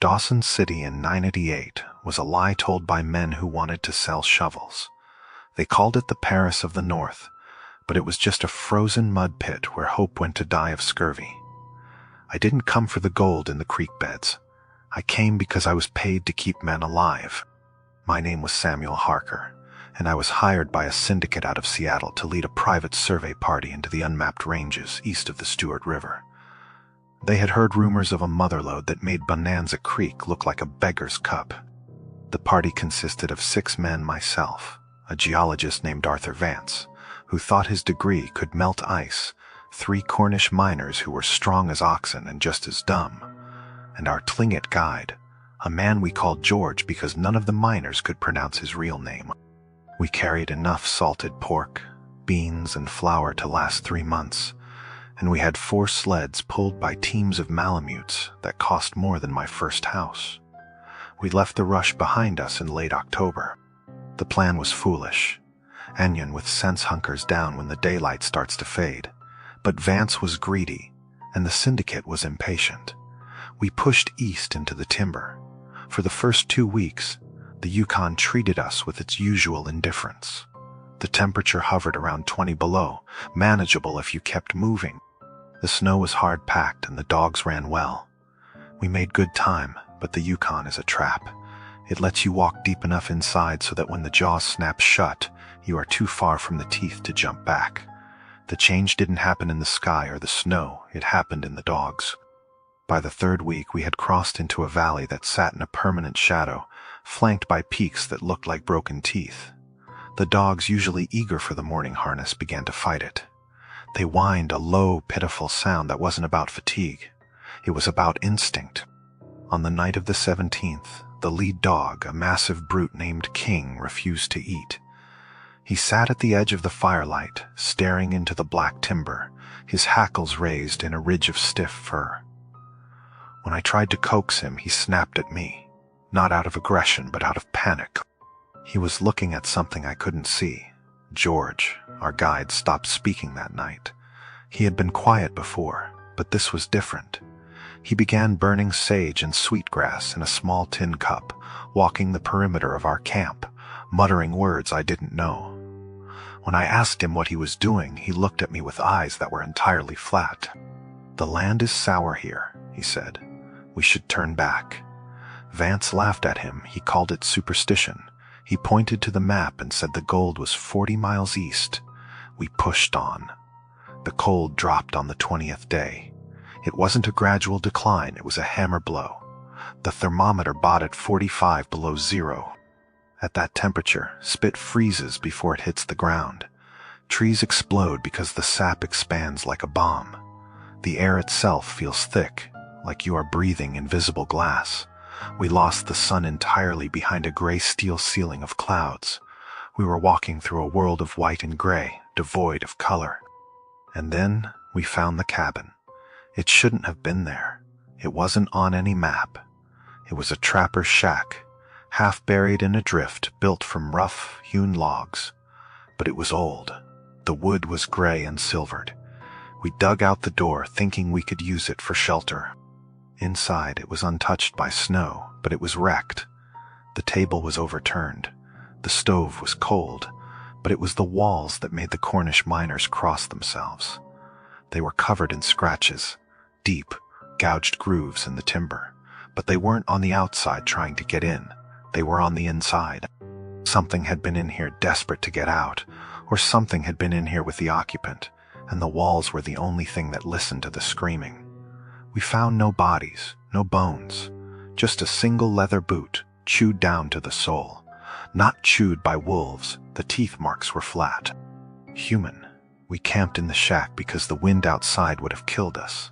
Dawson City in 988 was a lie told by men who wanted to sell shovels. They called it the Paris of the North, but it was just a frozen mud pit where hope went to die of scurvy. I didn't come for the gold in the creek beds. I came because I was paid to keep men alive. My name was Samuel Harker, and I was hired by a syndicate out of Seattle to lead a private survey party into the unmapped ranges east of the Stewart River. They had heard rumors of a motherlode that made Bonanza Creek look like a beggar's cup. The party consisted of 6 men, myself, a geologist named Arthur Vance, who thought his degree could melt ice, 3 Cornish miners who were strong as oxen and just as dumb, and our Tlingit guide, a man we called George because none of the miners could pronounce his real name. We carried enough salted pork, beans, and flour to last 3 months, and we had 4 sleds pulled by teams of Malamutes that cost more than my first house. We left the rush behind us in late October. The plan was foolish. Anion with sense hunkers down when the daylight starts to fade, but Vance was greedy, and the syndicate was impatient. We pushed east into the timber. For the first 2 weeks, the Yukon treated us with its usual indifference. The temperature hovered around 20 below, manageable if you kept moving. The snow was hard-packed and the dogs ran well. We made good time, but the Yukon is a trap. It lets you walk deep enough inside so that when the jaws snap shut, you are too far from the teeth to jump back. The change didn't happen in the sky or the snow, it happened in the dogs. By the 3rd week, we had crossed into a valley that sat in a permanent shadow, flanked by peaks that looked like broken teeth. The dogs, usually eager for the morning harness, began to fight it. They whined a low, pitiful sound that wasn't about fatigue. It was about instinct. On the night of the 17th, the lead dog, a massive brute named King, refused to eat. He sat at the edge of the firelight, staring into the black timber, his hackles raised in a ridge of stiff fur. When I tried to coax him, he snapped at me, not out of aggression, but out of panic. He was looking at something I couldn't see. George, our guide, stopped speaking that night. He had been quiet before, but this was different. He began burning sage and sweetgrass in a small tin cup, walking the perimeter of our camp, muttering words I didn't know. When I asked him what he was doing, he looked at me with eyes that were entirely flat. "The land is sour here," he said. "We should turn back." Vance laughed at him. He called it superstition. He pointed to the map and said the gold was 40 miles east. We pushed on. The cold dropped on the 20th day. It wasn't a gradual decline, it was a hammer blow. The thermometer bought at 45 below zero. At that temperature, spit freezes before it hits the ground. Trees explode because the sap expands like a bomb. The air itself feels thick, like you are breathing invisible glass. We lost the sun entirely behind a gray steel ceiling of clouds. We were walking through a world of white and gray, devoid of color. And then we found the cabin. It shouldn't have been there. It wasn't on any map. It was a trapper's shack, half buried in a drift built from rough, hewn logs. But it was old. The wood was gray and silvered. We dug out the door, thinking we could use it for shelter. Inside, it was untouched by snow, but it was wrecked. The table was overturned. The stove was cold, but it was the walls that made the Cornish miners cross themselves. They were covered in scratches, deep, gouged grooves in the timber, but they weren't on the outside trying to get in. They were on the inside. Something had been in here desperate to get out, or something had been in here with the occupant, and the walls were the only thing that listened to the screaming. We found no bodies, no bones, just a single leather boot, chewed down to the sole. Not chewed by wolves, the teeth marks were flat. Human. We camped in the shack because the wind outside would have killed us.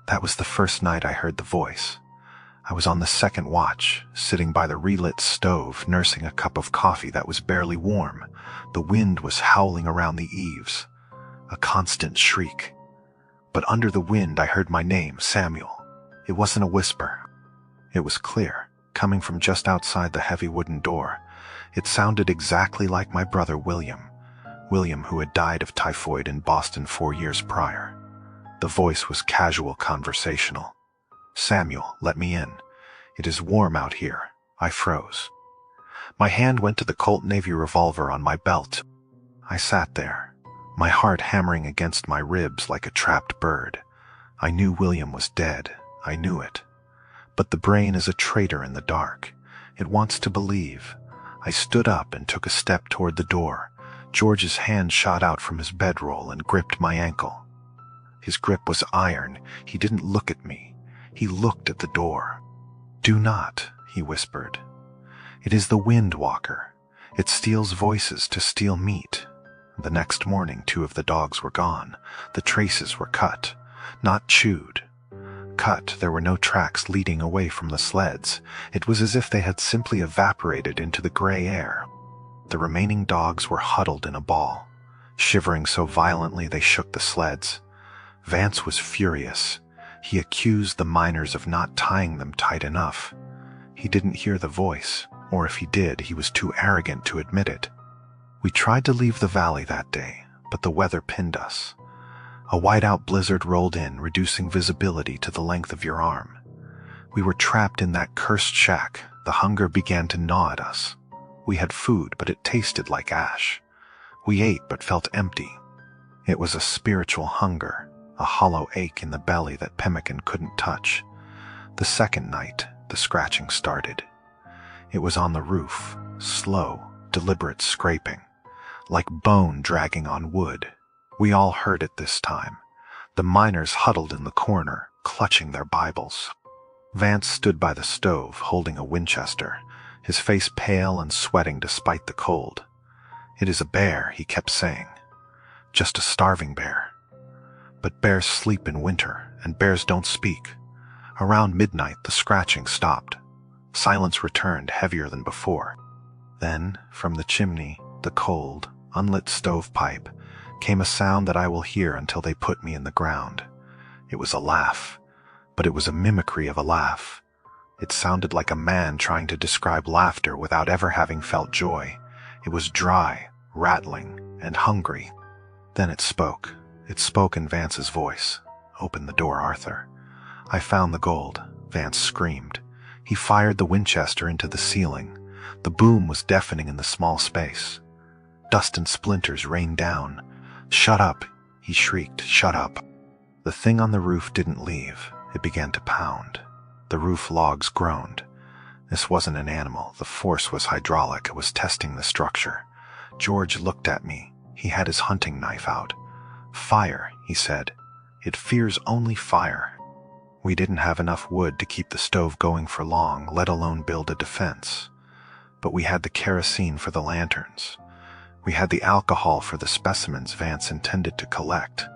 That was the first night I heard the voice. I was on the 2nd watch, sitting by the relit stove, nursing a cup of coffee that was barely warm. The wind was howling around the eaves. A constant shriek. But under the wind I heard my name, Samuel. It wasn't a whisper. It was clear, coming from just outside the heavy wooden door. It sounded exactly like my brother William. William, who had died of typhoid in Boston 4 years prior. The voice was casual, conversational. "Samuel, let me in." It is warm out here. I froze. My hand went to the Colt Navy revolver on my belt. I sat there, my heart hammering against my ribs like a trapped bird. I knew William was dead. I knew it. But the brain is a traitor in the dark. It wants to believe. I stood up and took a step toward the door. George's hand shot out from his bedroll and gripped my ankle. His grip was iron. He didn't look at me. He looked at the door. "Do not," he whispered. "It is the Wind Walker. It steals voices to steal meat." The next morning, 2 of the dogs were gone. The traces were cut, not chewed. Cut, there were no tracks leading away from the sleds. It was as if they had simply evaporated into the gray air. The remaining dogs were huddled in a ball, shivering so violently they shook the sleds. Vance was furious. He accused the miners of not tying them tight enough. He didn't hear the voice, or if he did, he was too arrogant to admit it. We tried to leave the valley that day, but the weather pinned us. A whiteout blizzard rolled in, reducing visibility to the length of your arm. We were trapped in that cursed shack. The hunger began to gnaw at us. We had food, but it tasted like ash. We ate, but felt empty. It was a spiritual hunger, a hollow ache in the belly that pemmican couldn't touch. The second night, the scratching started. It was on the roof, slow, deliberate scraping, like bone dragging on wood. We all heard it this time. The miners huddled in the corner, clutching their Bibles. Vance stood by the stove, holding a Winchester, his face pale and sweating despite the cold. "It is a bear," he kept saying. "Just a starving bear." But bears sleep in winter, and bears don't speak. Around midnight, the scratching stopped. Silence returned, heavier than before. Then, from the chimney, the cold, unlit stovepipe, came a sound that I will hear until they put me in the ground. It was a laugh, but it was a mimicry of a laugh. It sounded like a man trying to describe laughter without ever having felt joy. It was dry, rattling, and hungry. Then it spoke. It spoke in Vance's voice. "Open the door, Arthur." I found the gold. Vance screamed. He fired the Winchester into the ceiling. The boom was deafening in the small space. Dust and splinters rained down. "Shut up," he shrieked. "Shut up." The thing on the roof didn't leave. It began to pound. The roof logs groaned. This wasn't an animal. The force was hydraulic. It was testing the structure. George looked at me. He had his hunting knife out. "Fire," he said. "It fears only fire." We didn't have enough wood to keep the stove going for long, let alone build a defense. But we had the kerosene for the lanterns. We had the alcohol for the specimens Vance intended to collect.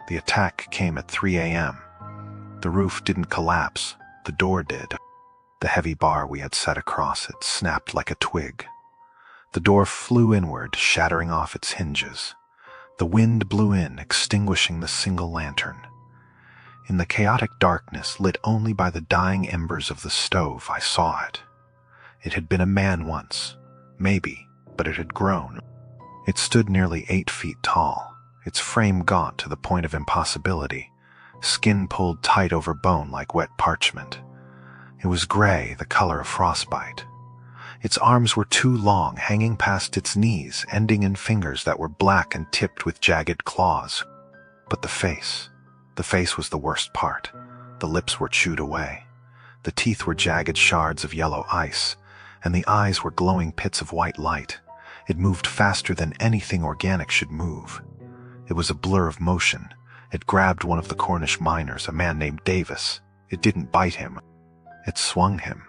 The attack came at 3 a.m. The roof didn't collapse. The door did. The heavy bar we had set across it snapped like a twig. The door flew inward, shattering off its hinges. The wind blew in, extinguishing the single lantern. In the chaotic darkness, lit only by the dying embers of the stove, I saw it. It had been a man once, maybe, but it had grown. It stood nearly 8 feet tall, its frame gaunt to the point of impossibility, skin pulled tight over bone like wet parchment. It was gray, the color of frostbite. Its arms were too long, hanging past its knees, ending in fingers that were black and tipped with jagged claws. But the face was the worst part. The lips were chewed away. The teeth were jagged shards of yellow ice, and the eyes were glowing pits of white light. It moved faster than anything organic should move. It was a blur of motion. It grabbed one of the Cornish miners, a man named Davis. It didn't bite him. It swung him.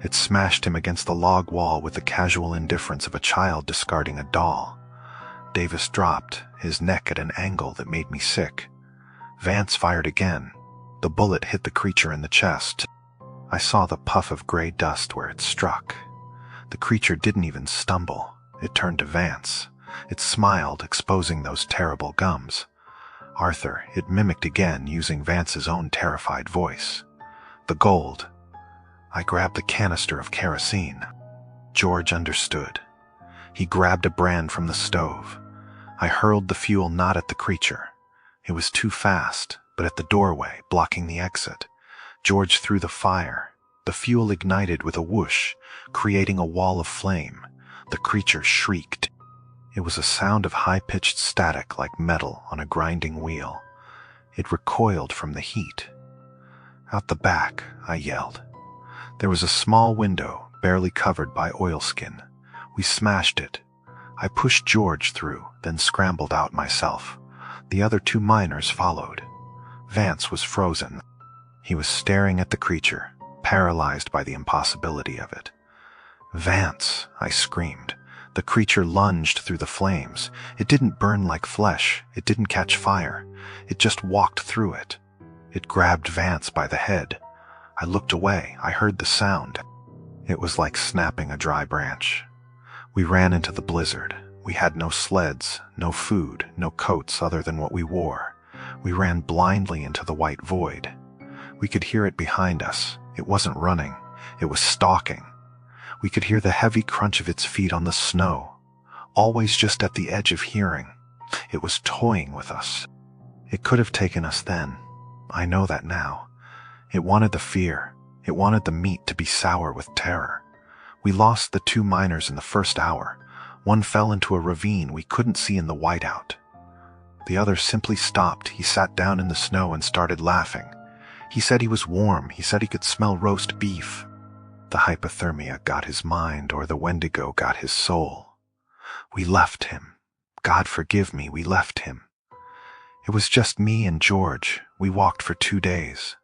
It smashed him against the log wall with the casual indifference of a child discarding a doll. Davis dropped, his neck at an angle that made me sick. Vance fired again. The bullet hit the creature in the chest. I saw the puff of gray dust where it struck. The creature didn't even stumble. It turned to Vance. It smiled, exposing those terrible gums. "Arthur," it mimicked again, using Vance's own terrified voice. "The gold." I grabbed the canister of kerosene. George understood. He grabbed a brand from the stove. I hurled the fuel not at the creature. It was too fast, but at the doorway, blocking the exit. George threw the fire. The fuel ignited with a whoosh, creating a wall of flame. The creature shrieked. It was a sound of high-pitched static like metal on a grinding wheel. It recoiled from the heat. "Out the back," I yelled. There was a small window, barely covered by oilskin. We smashed it. I pushed George through, then scrambled out myself. The other 2 miners followed. Vance was frozen. He was staring at the creature, paralyzed by the impossibility of it. "Vance," I screamed. The creature lunged through the flames. It didn't burn like flesh. It didn't catch fire. It just walked through it. It grabbed Vance by the head. I looked away. I heard the sound. It was like snapping a dry branch. We ran into the blizzard. We had no sleds, no food, no coats other than what we wore. We ran blindly into the white void. We could hear it behind us. It wasn't running. It was stalking. We could hear the heavy crunch of its feet on the snow, always just at the edge of hearing. It was toying with us. It could have taken us then. I know that now. It wanted the fear. It wanted the meat to be sour with terror. We lost the 2 miners in the first hour. One fell into a ravine we couldn't see in the whiteout. The other simply stopped. He sat down in the snow and started laughing. He said he was warm. He said he could smell roast beef. The hypothermia got his mind, or the Wendigo got his soul. We left him. God forgive me, we left him. It was just me and George. We walked for 2 days.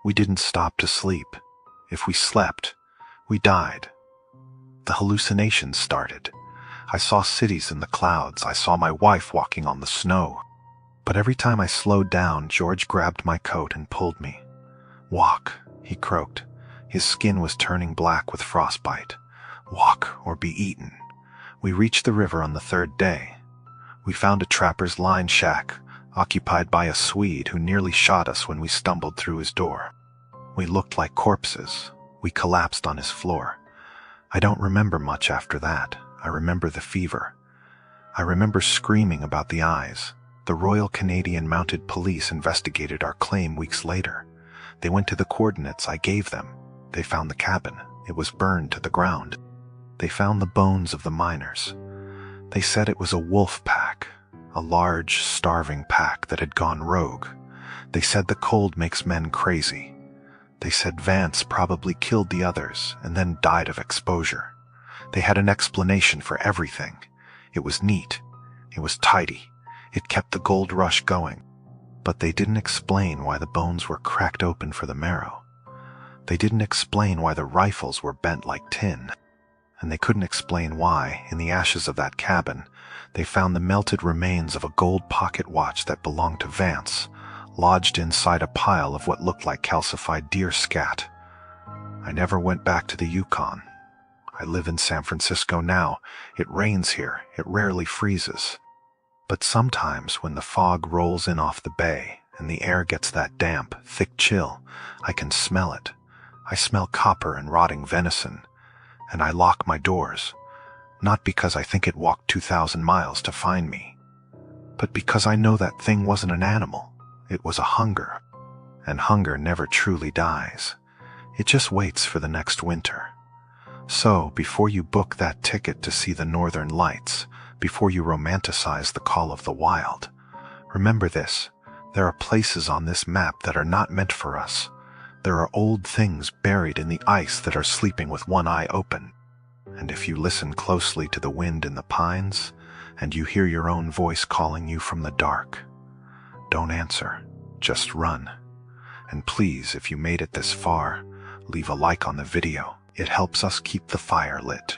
We didn't stop to sleep. If we slept, we died. The hallucinations started. I saw cities in the clouds. I saw my wife walking on the snow. But every time I slowed down, George grabbed my coat and pulled me. "Walk," he croaked. His skin was turning black with frostbite. "Walk or be eaten." We reached the river on the 3rd day. We found a trapper's line shack, occupied by a Swede who nearly shot us when we stumbled through his door. We looked like corpses. We collapsed on his floor. I don't remember much after that. I remember the fever. I remember screaming about the eyes. The Royal Canadian Mounted Police investigated our claim weeks later. They went to the coordinates I gave them. They found the cabin. It was burned to the ground. They found the bones of the miners. They said it was a wolf pack, a large, starving pack that had gone rogue. They said the cold makes men crazy. They said Vance probably killed the others and then died of exposure. They had an explanation for everything. It was neat. It was tidy. It kept the gold rush going. But they didn't explain why the bones were cracked open for the marrow. They didn't explain why the rifles were bent like tin. And they couldn't explain why, in the ashes of that cabin, they found the melted remains of a gold pocket watch that belonged to Vance, lodged inside a pile of what looked like calcified deer scat. I never went back to the Yukon. I live in San Francisco now. It rains here. It rarely freezes. But sometimes when the fog rolls in off the bay and the air gets that damp, thick chill, I can smell it. I smell copper and rotting venison, and I lock my doors, not because I think it walked 2,000 miles to find me, but because I know that thing wasn't an animal. It was a hunger, and hunger never truly dies. It just waits for the next winter. So, before you book that ticket to see the northern lights, before you romanticize the call of the wild, remember this: there are places on this map that are not meant for us. There are old things buried in the ice that are sleeping with one eye open. And if you listen closely to the wind in the pines, and you hear your own voice calling you from the dark, don't answer, just run. And please, if you made it this far, leave a like on the video. It helps us keep the fire lit.